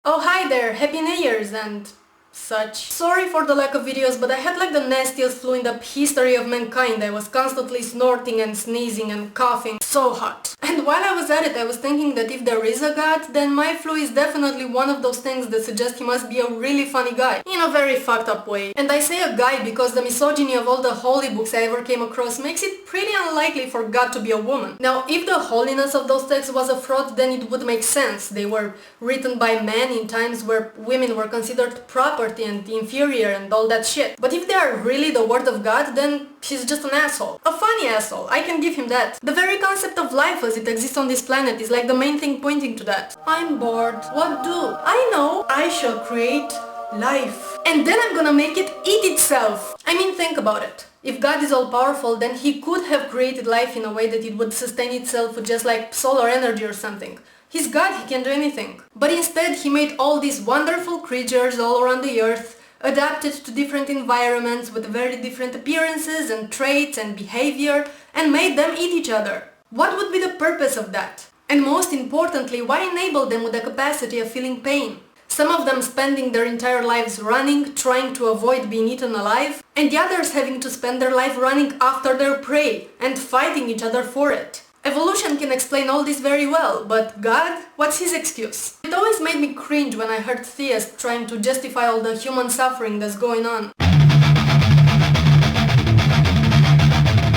Oh hi there, Happy New Year's and such. Sorry for the lack of videos, but I had like the nastiest flu in the history of mankind. I was constantly snorting and sneezing and coughing. So hot. And while I was at it, I was thinking that if there is a god, then my flu is definitely one of those things that suggest he must be a really funny guy. In a very fucked up way. And I say a guy because the misogyny of all the holy books I ever came across makes it pretty unlikely for God to be a woman. Now, if the holiness of those texts was a fraud, then it would make sense. They were written by men in times where women were considered property and inferior and all that shit. But if they are really the word of God, then he's just an asshole. A funny asshole, I can give him that. The very concept of life as it exists on this planet is like the main thing pointing to that. I'm bored. What do? I know. I shall create life. And then I'm gonna make it eat itself. I mean, think about it. If God is all powerful, then he could have created life in a way that it would sustain itself with just like solar energy or something. He's God, he can do anything. But instead he made all these wonderful creatures all around the earth, adapted to different environments with very different appearances and traits and behavior, and made them eat each other. What would be the purpose of that? And most importantly, why enable them with the capacity of feeling pain? Some of them spending their entire lives running, trying to avoid being eaten alive, and the others having to spend their life running after their prey and fighting each other for it. Evolution can explain all this very well, but God? What's his excuse? It always made me cringe when I heard theists trying to justify all the human suffering that's going on.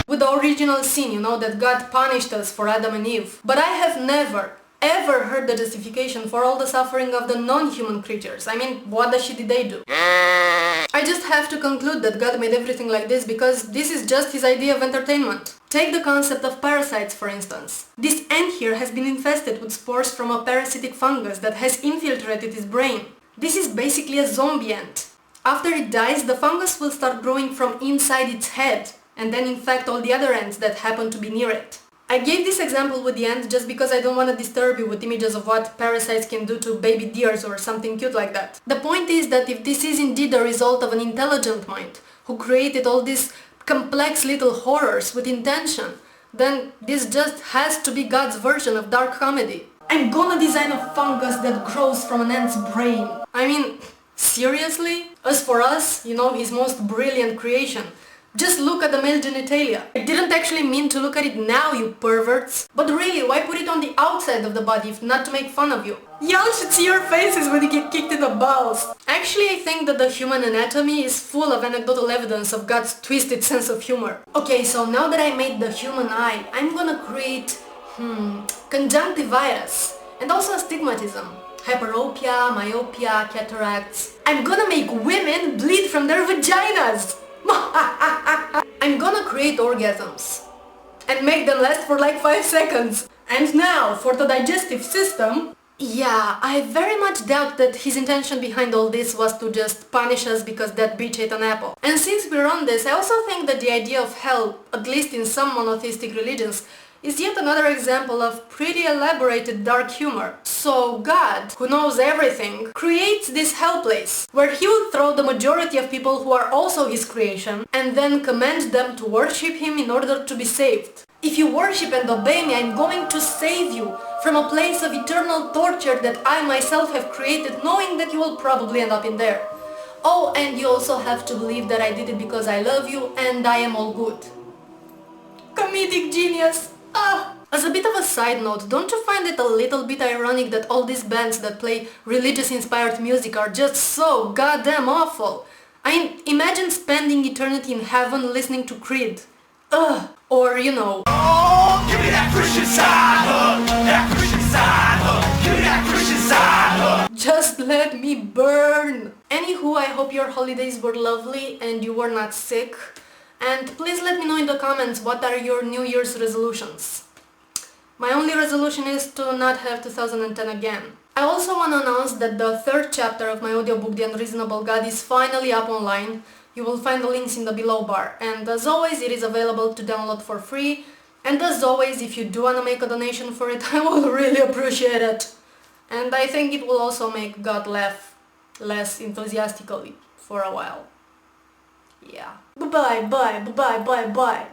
With the original sin, you know, that God punished us for Adam and Eve. But I have never, ever heard the justification for all the suffering of the non-human creatures. I mean, what the shit did they do? I just have to conclude that God made everything like this because this is just his idea of entertainment. Take the concept of parasites, for instance. This ant here has been infested with spores from a parasitic fungus that has infiltrated his brain. This is basically a zombie ant. After it dies, the fungus will start growing from inside its head and then infect all the other ants that happen to be near it. I gave this example with the ant just because I don't want to disturb you with images of what parasites can do to baby deers or something cute like that. The point is that if this is indeed the result of an intelligent mind who created all these complex little horrors with intention, then this just has to be God's version of dark comedy. I'm gonna design a fungus that grows from an ant's brain. I mean, seriously? As for us, you know, his most brilliant creation, just look at the male genitalia. I didn't actually mean to look at it now, you perverts. But really, why put it on the outside of the body if not to make fun of you? Y'all should see your faces when you get kicked in the balls. Actually, I think that the human anatomy is full of anecdotal evidence of God's twisted sense of humor. Okay, so now that I made the human eye, I'm gonna create, conjunctivitis and also astigmatism. Hyperopia, myopia, cataracts. I'm gonna make women bleed from their vaginas. I'm gonna create orgasms and make them last for like 5 seconds. And now for the digestive system. Yeah, I very much doubt that his intention behind all this was to just punish us because that bitch ate an apple. And since we're on this, I also think that the idea of hell, at least in some monotheistic religions, is yet another example of pretty elaborated dark humor. So God, who knows everything, creates this hell place, where he will throw the majority of people who are also his creation, and then command them to worship him in order to be saved. If you worship and obey me, I'm going to save you from a place of eternal torture that I myself have created, knowing that you will probably end up in there. Oh, and you also have to believe that I did it because I love you and I am all good. Comedic genius! As a bit of a side note, don't you find it a little bit ironic that all these bands that play religious-inspired music are just so goddamn awful? I mean, imagine spending eternity in heaven listening to Creed. Or, you know... Oh, give me that Christian side hug! That Christian side hug! Give me that Christian side hug! Just let me burn! Anywho, I hope your holidays were lovely and you were not sick. And please let me know in the comments what are your New Year's resolutions. My only resolution is to not have 2010 again. I also want to announce that the 3rd chapter of my audiobook The Unreasonable God is finally up online. You will find the links in the below bar. And as always, it is available to download for free. And as always, if you do want to make a donation for it, I will really appreciate it. And I think it will also make God laugh less enthusiastically for a while. Yeah. Bye bye, bye, bye, bye, bye.